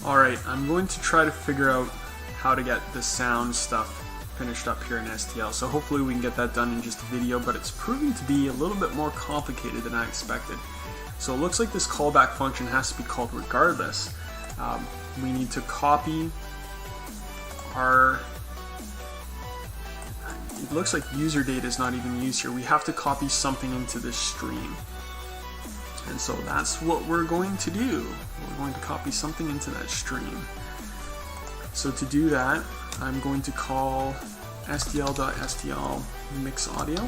Alright, I'm going to try to figure out how to get the sound stuff finished up here in STL, so hopefully we can get that done in just a video, but it's proving to be a little bit more complicated than I expected. So it looks like this callback function has to be called regardless. We need to copy our... It looks like user data is not even used here. We have to copy something into this stream. And so that's what we're going to do. We're going to copy something into that stream. So to do that, I'm going to call stl.stl mix audio.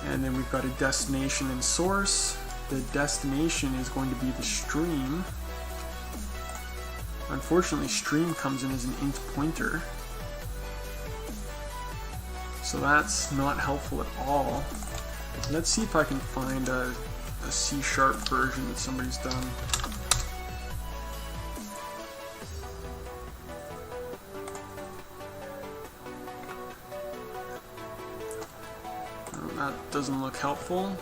And then we've got a destination and source. The destination is going to be the stream. Unfortunately, stream comes in as an int pointer. So that's not helpful at all. Let's see if I can find a C# version that somebody's done. That doesn't look helpful.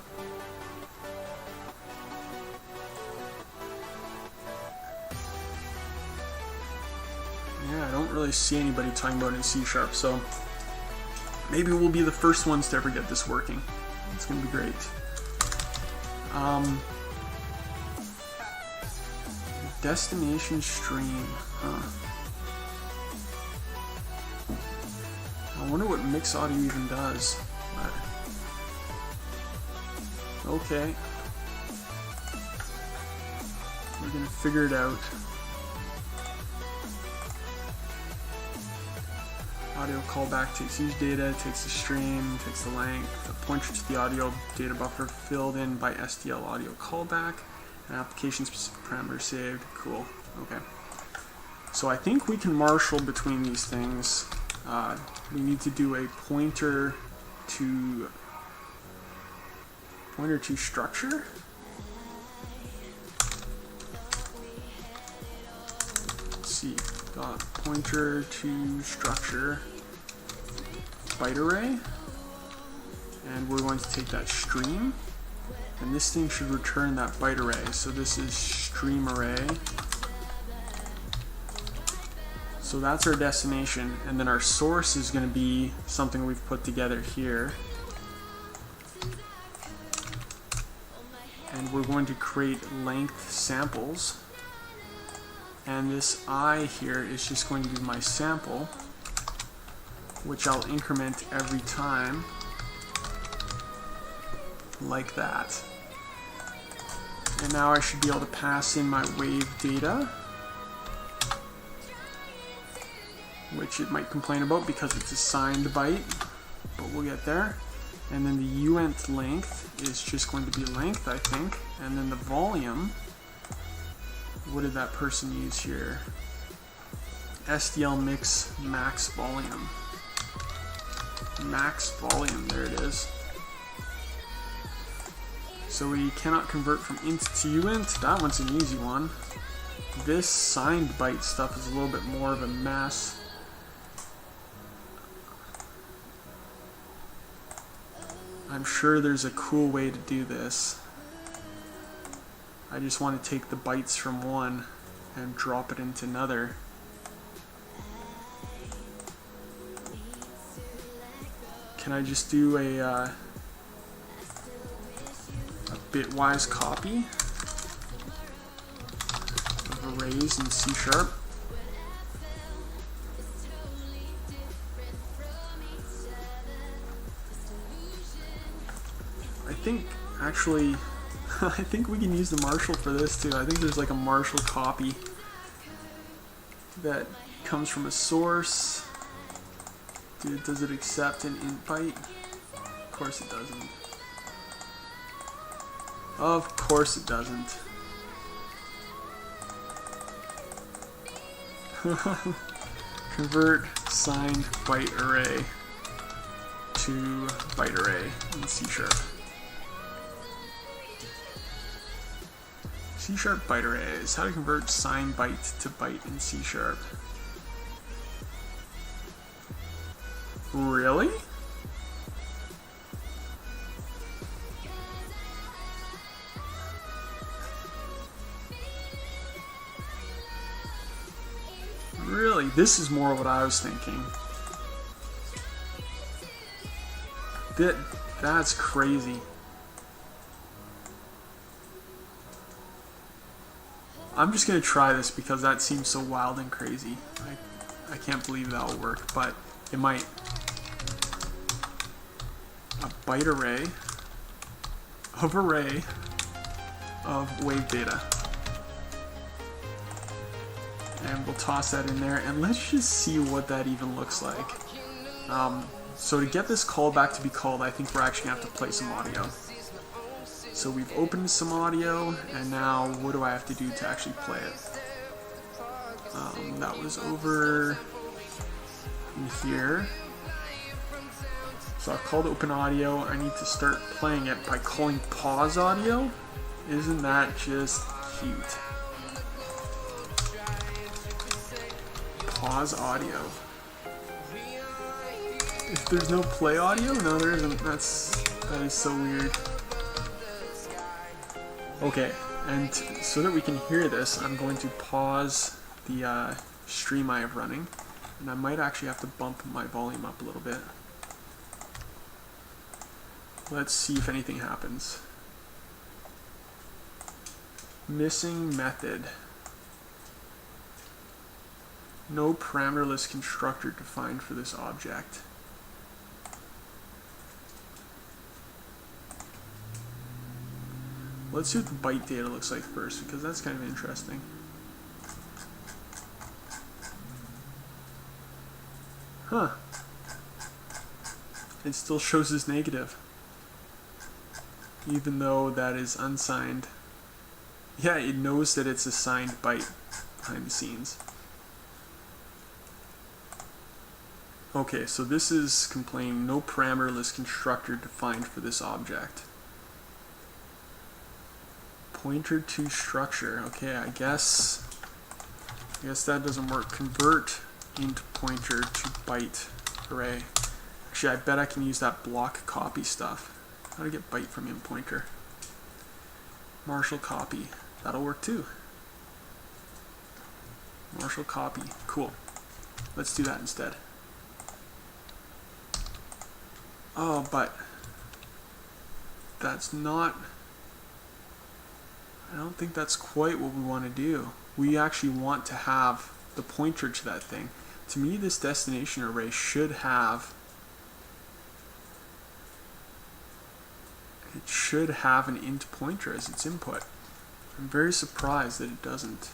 Yeah, I don't really see anybody talking about it in C#, so maybe we'll be the first ones to ever get this working. It's going to be great. Destination stream. Huh. I wonder what mix audio even does. Okay. We're going to figure it out. Audio callback takes user data, takes the stream, takes the length, the pointer to the audio data buffer filled in by STL audio callback, and application specific parameters saved. Cool. Okay. So I think we can marshal between these things. We need to do a pointer to structure. Let's see. Got pointer to structure byte array, and we're going to take that stream, and this thing should return that byte array. So this is stream array. So that's our destination, and then our source is going to be something we've put together here. And we're going to create length samples. And this I here is just going to be my sample, which I'll increment every time, like that. And now I should be able to pass in my wave data, which it might complain about because it's a signed byte, but we'll get there. And then the uint length is just going to be length, I think. And then the volume, what did that person use here? STL mix max volume. Max volume, there it is. So we cannot convert from int to uint. That one's an easy one. This signed byte stuff is a little bit more of a mess. I'm sure there's a cool way to do this. I just want to take the bytes from one and drop it into another. Can I just do a bitwise copy of arrays in C#? I think actually I think we can use the marshal for this too. I think there's like a marshal copy that comes from a source. Does it accept an int byte? Of course it doesn't. Of course it doesn't. Convert signed byte array to byte array in C#. C# byte arrays. How to convert signed byte to byte in C#. Really? Really? This is more what I was thinking. That's crazy. I'm just gonna try this because that seems so wild and crazy. I can't believe that will work, but it might. A byte array of wave data. And we'll toss that in there, and let's just see what that even looks like. So to get this callback to be called, I think we're actually gonna have to play some audio. So we've opened some audio, and now what do I have to do to actually play it? That was over in here. So I've called open audio. I need to start playing it by calling pause audio. Isn't that just cute? Pause audio. If there's no play audio? No, there isn't. That is so weird. Okay, and so that we can hear this, I'm going to pause the stream I have running, and I might actually have to bump my volume up a little bit. Let's see if anything happens. Missing method. No parameterless constructor defined for this object. Let's see what the byte data looks like first, because that's kind of interesting. Huh. It still shows as negative, even though that is unsigned. Yeah, it knows that it's a signed byte behind the scenes. Okay, so this is complaining no parameterless constructor defined for this object. Pointer to structure. Okay, I guess that doesn't work. Convert int pointer to byte array. Actually, I bet I can use that block copy stuff. How to get byte from int pointer? Marshall copy. That'll work too. Marshall copy. Cool. Let's do that instead. Oh, but that's not. I don't think that's quite what we want to do. We actually want to have the pointer to that thing. To me, this destination array should have an int pointer as its input. I'm very surprised that it doesn't.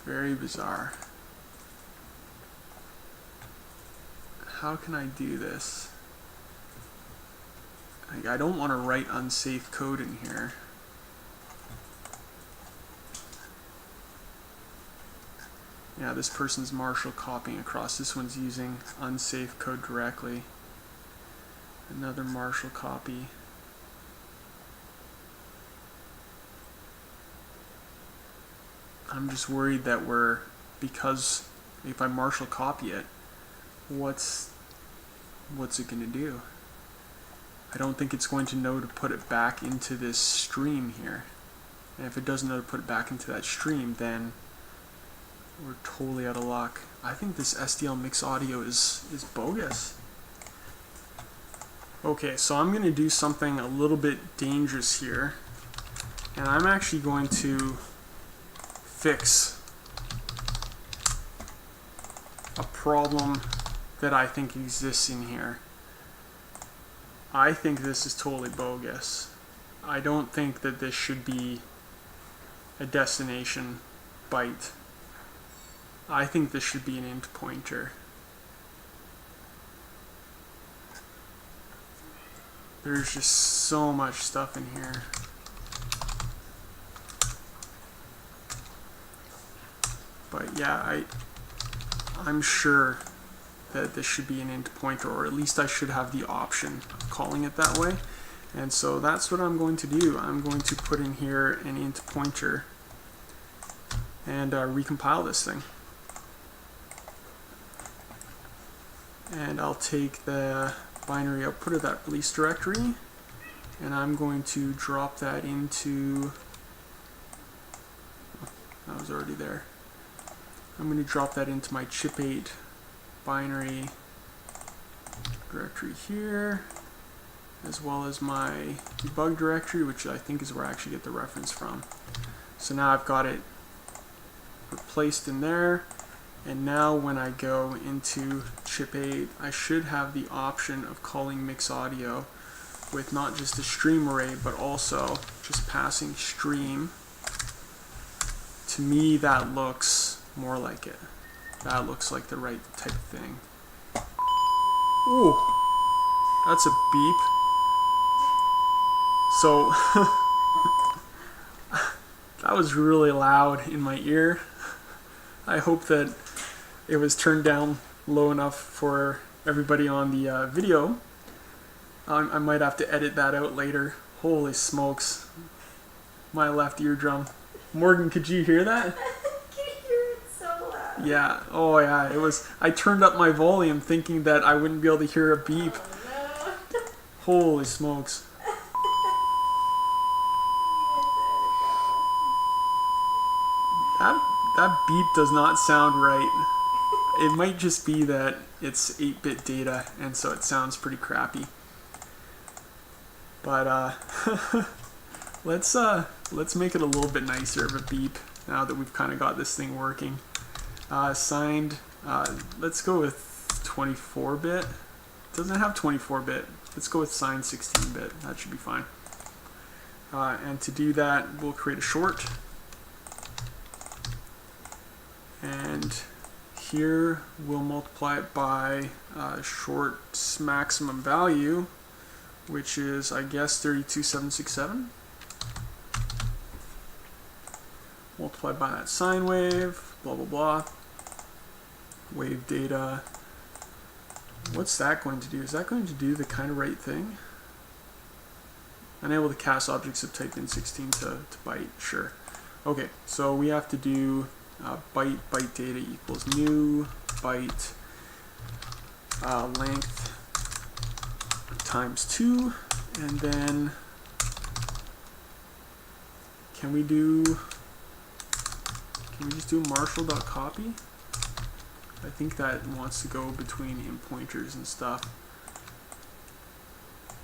Very bizarre. How can I do this? I don't want to write unsafe code in here. Yeah, this person's Marshall copying across. This one's using unsafe code directly. Another Marshall copy. I'm just worried that because if I Marshall copy it, what's it going to do? I don't think it's going to know to put it back into this stream here. And if it doesn't know to put it back into that stream, then we're totally out of luck. I think this SDL mix audio is bogus. Okay, so I'm going to do something a little bit dangerous here. And I'm actually going to fix a problem that I think exists in here. I think this is totally bogus. I don't think that this should be a destination byte. I think this should be an int pointer. There's just so much stuff in here. But yeah, I'm sure that this should be an int pointer, or at least I should have the option of calling it that way. And so that's what I'm going to do. I'm going to put in here an int pointer and recompile this thing. And I'll take the binary output of that release directory and I'm going to drop that into, oh, that was already there. I'm going to drop that into my Chip-8 binary directory here, as well as my debug directory, which I think is where I actually get the reference from. So now I've got it replaced in there, and now when I go into Chip-8, I should have the option of calling mix audio with not just a stream array, but also just passing stream. To me, that looks more like it. That looks like the right type of thing. Ooh, that's a beep. So, that was really loud in my ear. I hope that it was turned down low enough for everybody on the video. I might have to edit that out later. Holy smokes. My left eardrum. Morgan, could you hear that? I can hear it so loud. Yeah, oh yeah, it was. I turned up my volume thinking that I wouldn't be able to hear a beep. Oh, no. Holy smokes. That beep does not sound right. It might just be that it's 8-bit data, and so it sounds pretty crappy. But let's make it a little bit nicer of a beep now that we've kind of got this thing working. Signed. Let's go with 24-bit. Doesn't have 24-bit. Let's go with signed 16-bit. That should be fine. And to do that, we'll create a short. And here we'll multiply it by short's maximum value, which is, I guess, 32767. Multiplied by that sine wave, blah, blah, blah. Wave data. What's that going to do? Is that going to do the kind of right thing? Unable to cast objects of type in 16 to byte, sure. Okay, so we have to do byte data equals new byte length times 2, and then can we just do marshall.copy? I think that wants to go between in pointers and stuff.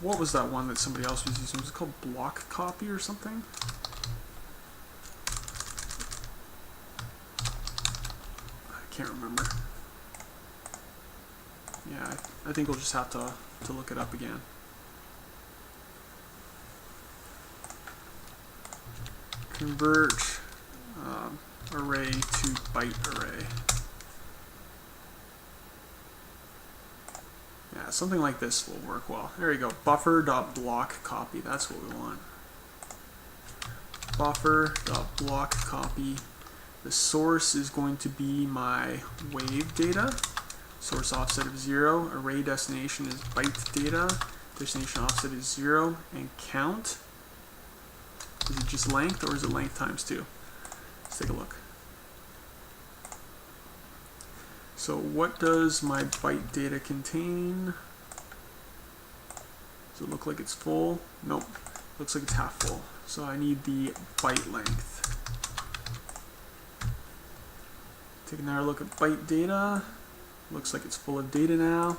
What was that one that somebody else was using? Was it called block copy or something? I can't remember. Yeah, I think we'll just have to look it up again. Convert array to byte array. Yeah, something like this will work well. There you go. Buffer.block copy. That's what we want. Buffer.block copy. The source is going to be my wave data. Source offset of 0. Array destination is byte data. Destination offset is 0. And count. Is it just length, or is it length times 2? Let's take a look. So what does my byte data contain? Does it look like it's full? Nope. Looks like it's half full. So I need the byte length. Take another look at byte data. Looks like it's full of data now.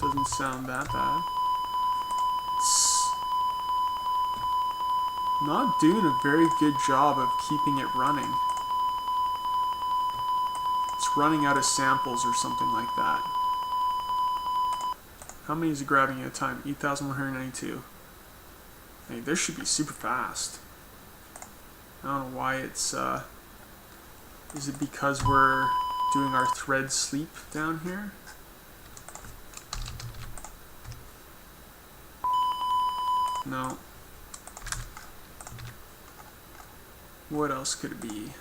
Doesn't sound that bad. It's not doing a very good job of keeping it running. It's running out of samples or something like that. How many is it grabbing at a time? 8,192. Hey, this should be super fast. I don't know why it's, is it because we're doing our thread sleep down here? No. What else could it be?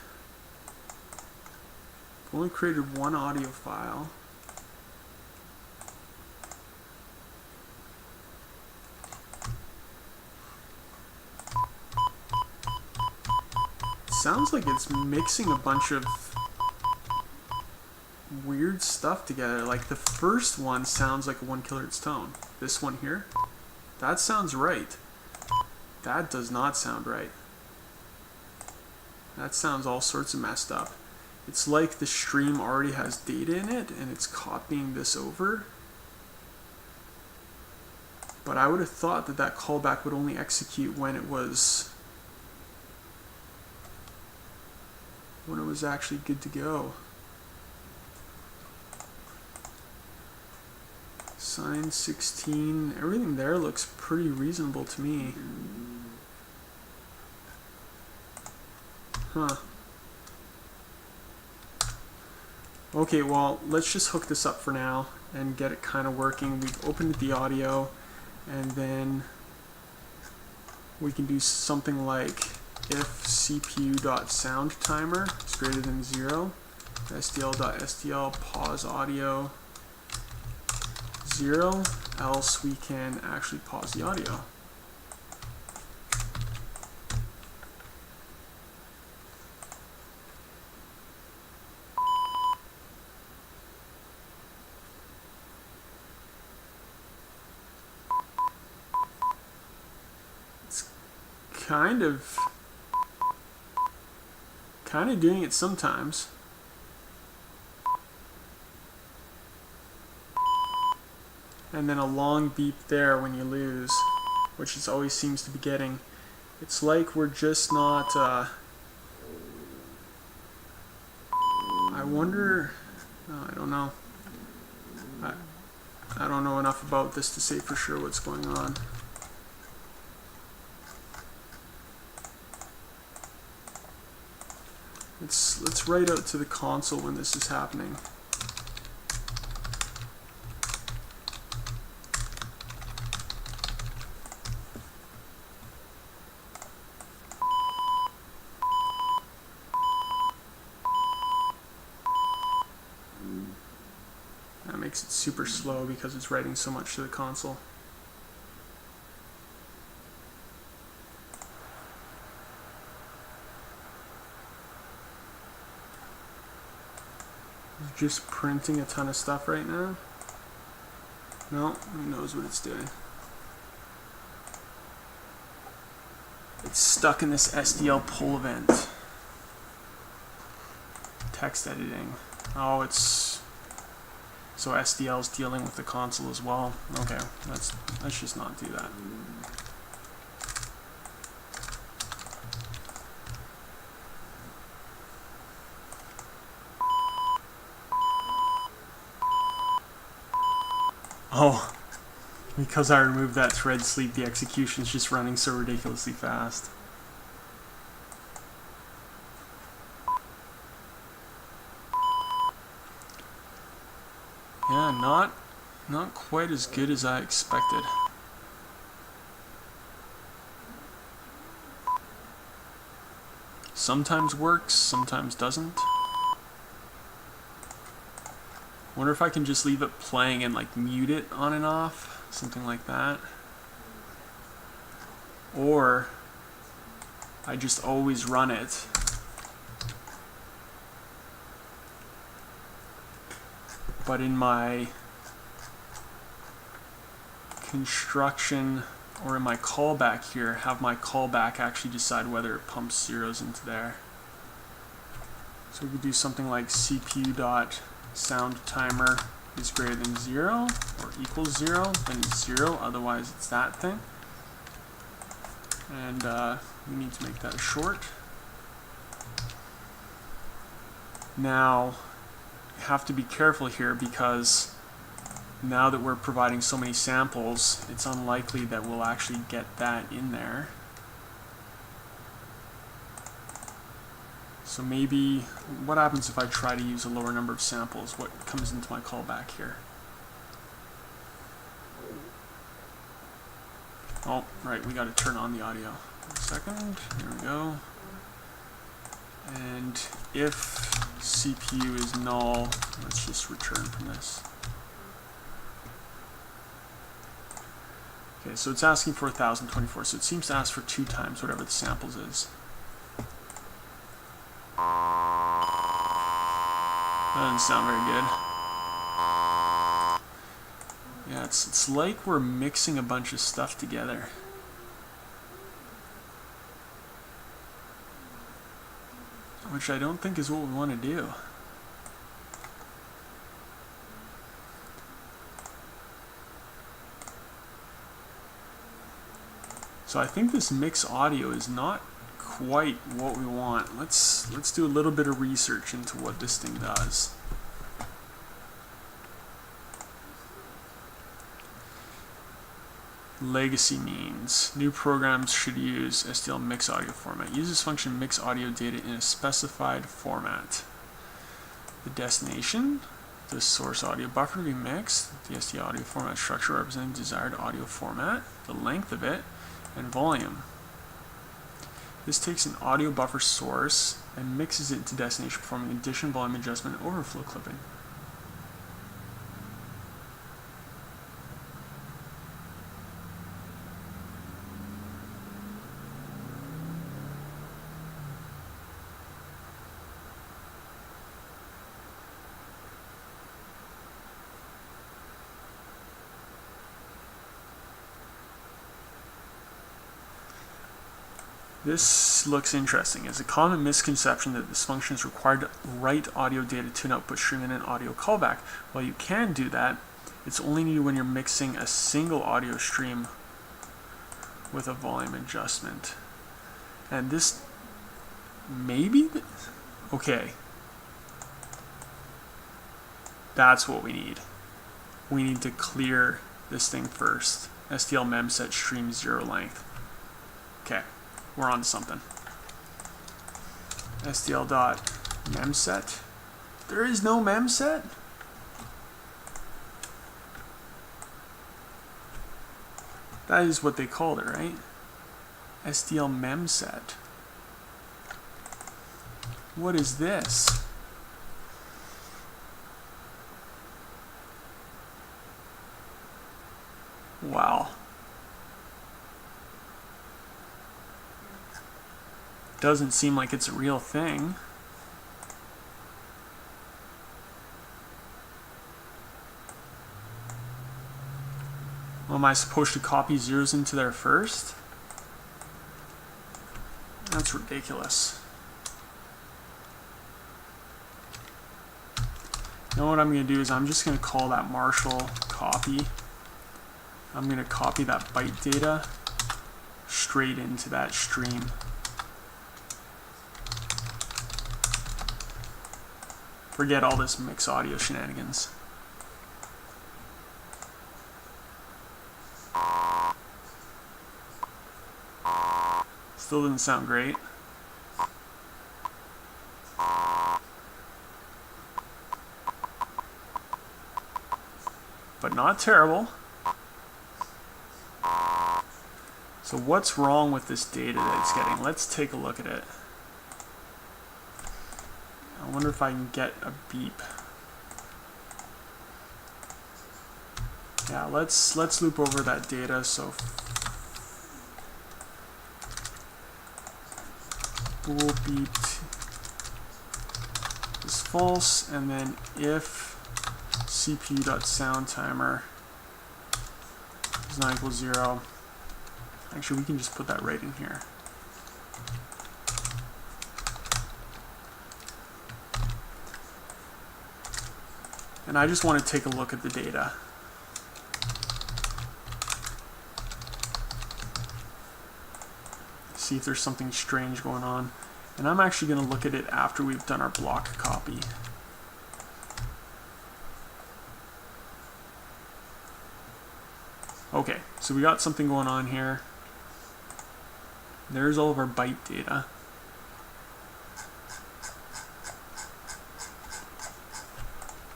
I've only created one audio file. Sounds like it's mixing a bunch of weird stuff together. Like the first one sounds like a 1 kHz tone. This one here, that sounds right. That does not sound right. That sounds all sorts of messed up. It's like the stream already has data in it and it's copying this over. But I would have thought that that callback would only execute when it was actually good to go. Sine 16, everything there looks pretty reasonable to me. Huh. Okay, well, let's just hook this up for now and get it kind of working. We've opened the audio, and then we can do something like if cpu.soundTimer is greater than 0, stl.stl pause audio 0, else we can actually pause the audio. It's kind of doing it sometimes. And then a long beep there when you lose, which it always seems to be getting. It's like we're just not, I wonder, I don't know. I don't know enough about this to say for sure what's going on. Let's write out to the console when this is happening. That makes it super slow because it's writing so much to the console. Just printing a ton of stuff right now. No, who knows what it's doing. It's stuck in this SDL pull event. Text editing. Oh, it's so SDL's dealing with the console as well. Okay, let's just not do that. Oh, because I removed that thread sleep, the execution's just running so ridiculously fast. Yeah, not quite as good as I expected. Sometimes works, sometimes doesn't. Wonder if I can just leave it playing and like mute it on and off, something like that. Or I just always run it. But in my construction or in my callback here, have my callback actually decide whether it pumps zeros into there. So we could do something like CPU.soundTimer is greater than 0 or equals 0, then it's 0, otherwise it's that thing. And we need to make that a short. Now, you have to be careful here because now that we're providing so many samples, it's unlikely that we'll actually get that in there. So maybe, what happens if I try to use a lower number of samples? What comes into my callback here? Oh, right, we got to turn on the audio. 1 second, here we go. And if CPU is null, let's just return from this. Okay, so it's asking for 1024, so it seems to ask for 2 times whatever the samples is. That doesn't sound very good. Yeah, it's like we're mixing a bunch of stuff together. Which I don't think is what we want to do. So I think this mix audio is not quite what we want. Let's do a little bit of research into what this thing does. Legacy means new programs should use STL mix audio format. Use this function mix audio data in a specified format. The destination, the source audio buffer to be mixed, the STL audio format structure representing desired audio format, the length of it, and volume. This takes an audio buffer source and mixes it to destination, performing addition, volume adjustment, and overflow clipping. This looks interesting. It's a common misconception that this function is required to write audio data to an output stream and an audio callback. While you can do that, it's only needed when you're mixing a single audio stream with a volume adjustment. And this maybe, okay, that's what we need. We need to clear this thing first. STL memset stream 0 length. Okay. We're on to something. STL.memset. There is no memset? That is what they called it, right? STL memset. What is this? Wow. Doesn't seem like it's a real thing. Well, am I supposed to copy zeros into there first? That's ridiculous. You know what I'm going to do is I'm just going to call that Marshall copy. I'm going to copy that byte data straight into that stream. Forget all this mix audio shenanigans. Still didn't sound great. But not terrible. So what's wrong with this data that it's getting? Let's take a look at it. I wonder if I can get a beep. Yeah, let's loop over that data. So bool beeped is false, and then if CPU.soundTimer is not equal to 0. Actually, we can just put that right in here. And I just want to take a look at the data. See if there's something strange going on. And I'm actually going to look at it after we've done our block copy. Okay, so we got something going on here. There's all of our byte data.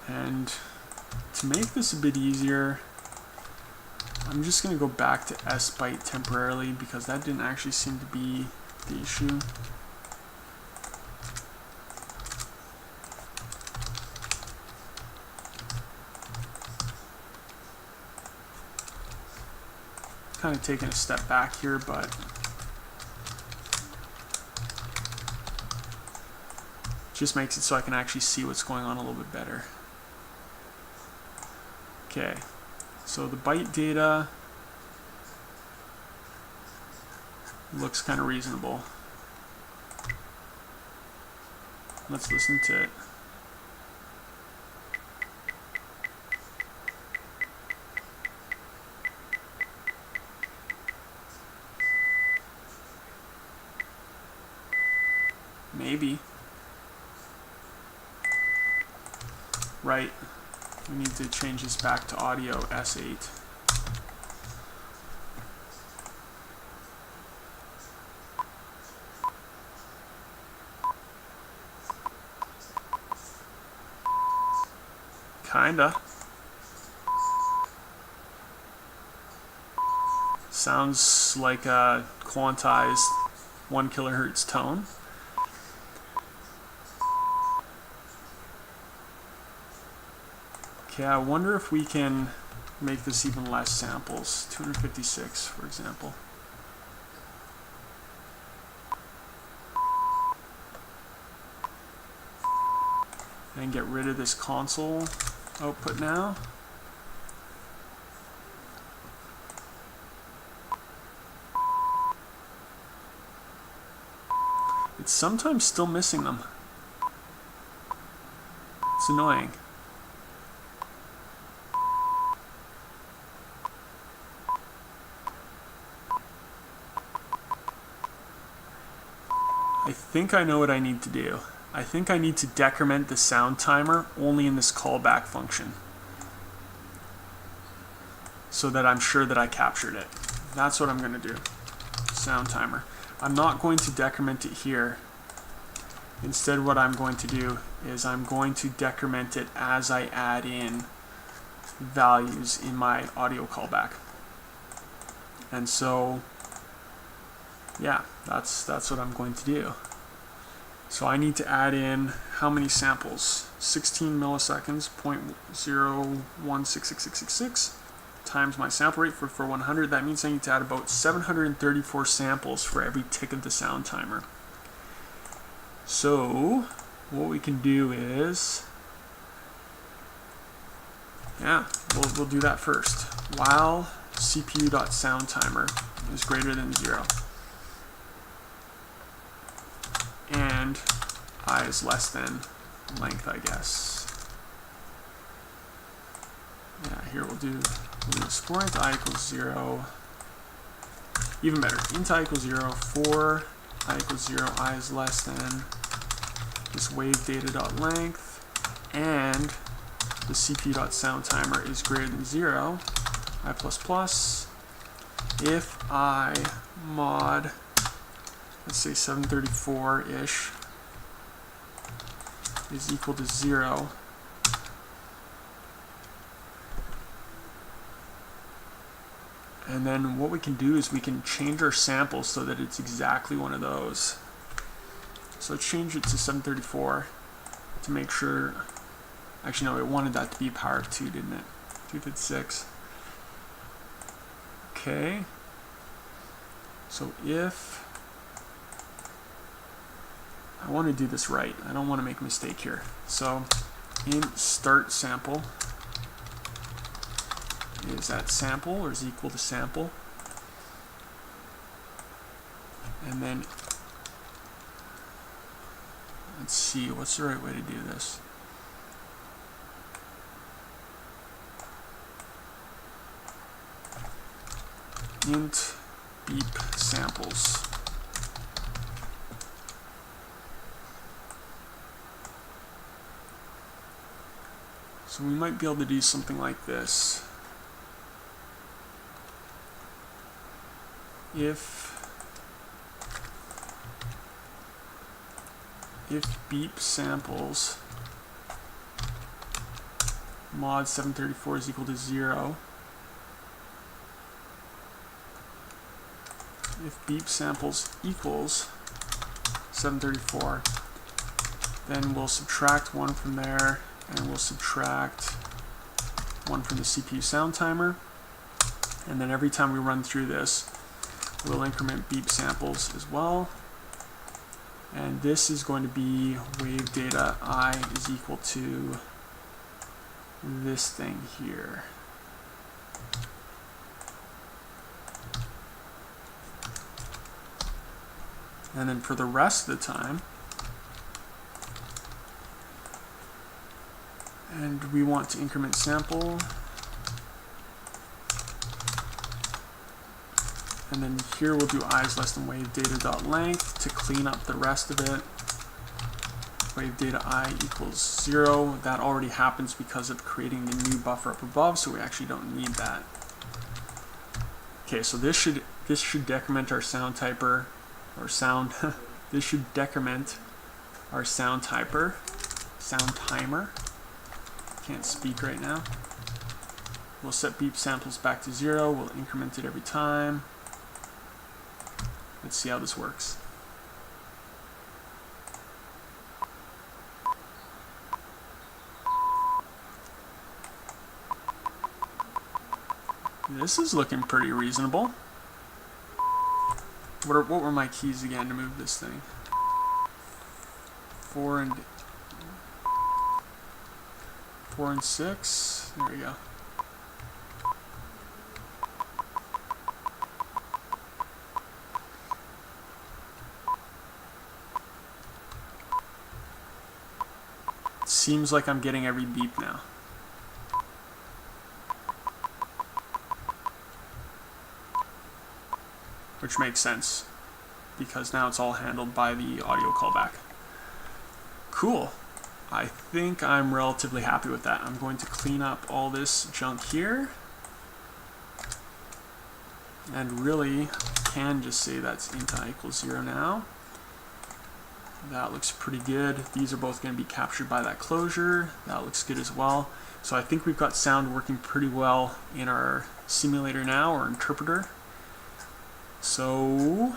And to make this a bit easier, I'm just going to go back to sbyte temporarily because that didn't actually seem to be the issue. Kind of taking a step back here, but Just makes it so I can actually see what's going on a little bit better. Okay, so the byte data looks kind of reasonable. Let's listen to it. Maybe. Right. We need to change this back to audio S8. Kinda. Sounds like a quantized 1 kilohertz tone. Okay, I wonder if we can make this even less samples. 256, for example. And get rid of this console output now. It's sometimes still missing them. It's annoying. I think I know what I need to do. I think I need to decrement the sound timer only in this callback function, so that I'm sure that I captured it. That's what I'm going to do. Sound timer. I'm not going to decrement it here. Instead, what I'm going to do is I'm going to decrement it as I add in values in my audio callback. And so, yeah, that's what I'm going to do. So I need to add in how many samples? 16 milliseconds, 0.016666 times my sample rate for 100. That means I need to add about 734 samples for every tick of the sound timer. So what we can do is, yeah, we'll do that first. While CPU.soundTimer is greater than 0. And I is less than length, I guess. Yeah, here we'll do explore int I equals 0. Even better, int I equals 0, for I equals 0, I is less than this wave data.length, and the CPU.soundTimer is greater than 0, I plus plus, if I mod, let's say 734-ish, is equal to 0, and then what we can do is we can change our samples so that it's exactly one of those. So let's change it to 734 to make sure, actually no, it wanted that to be power of 2, didn't it? 256. Okay, so if I want to do this right, I don't want to make a mistake here. So int start sample is at sample or is equal to sample, and then let's see, what's the right way to do this? Int beep samples. So we might be able to do something like this. If beep samples mod 734 is equal to 0, if beep samples equals 734, then we'll subtract 1 from there, and we'll subtract 1 from the CPU sound timer, and then every time we run through this, we'll increment beep samples as well. And this is going to be wave data I is equal to this thing here. And then for the rest of the time, and we want to increment sample, and then here we'll do I is less than wave data dot length to clean up the rest of it. Wave data I equals 0. That already happens because of creating the new buffer up above, so we actually don't need that. Okay, so this should decrement our sound typer, or sound. This should decrement our sound timer. Can't speak right now. We'll set beep samples back to 0. We'll increment it every time. Let's see how this works. This is looking pretty reasonable. What were my keys again to move this thing? 4 and 6. There we go. Seems like I'm getting every beep now. Which makes sense, because now it's all handled by the audio callback. Cool. I think I'm relatively happy with that. I'm going to clean up all this junk here. And really, can just say that's int I equals 0 now. That looks pretty good. These are both going to be captured by that closure. That looks good as well. So I think we've got sound working pretty well in our simulator now, or interpreter. So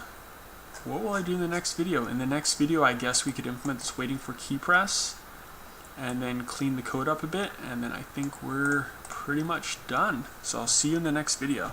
what will I do in the next video? In the next video, I guess we could implement this waiting for key press and then clean the code up a bit, and then I think we're pretty much done. So I'll see you in the next video.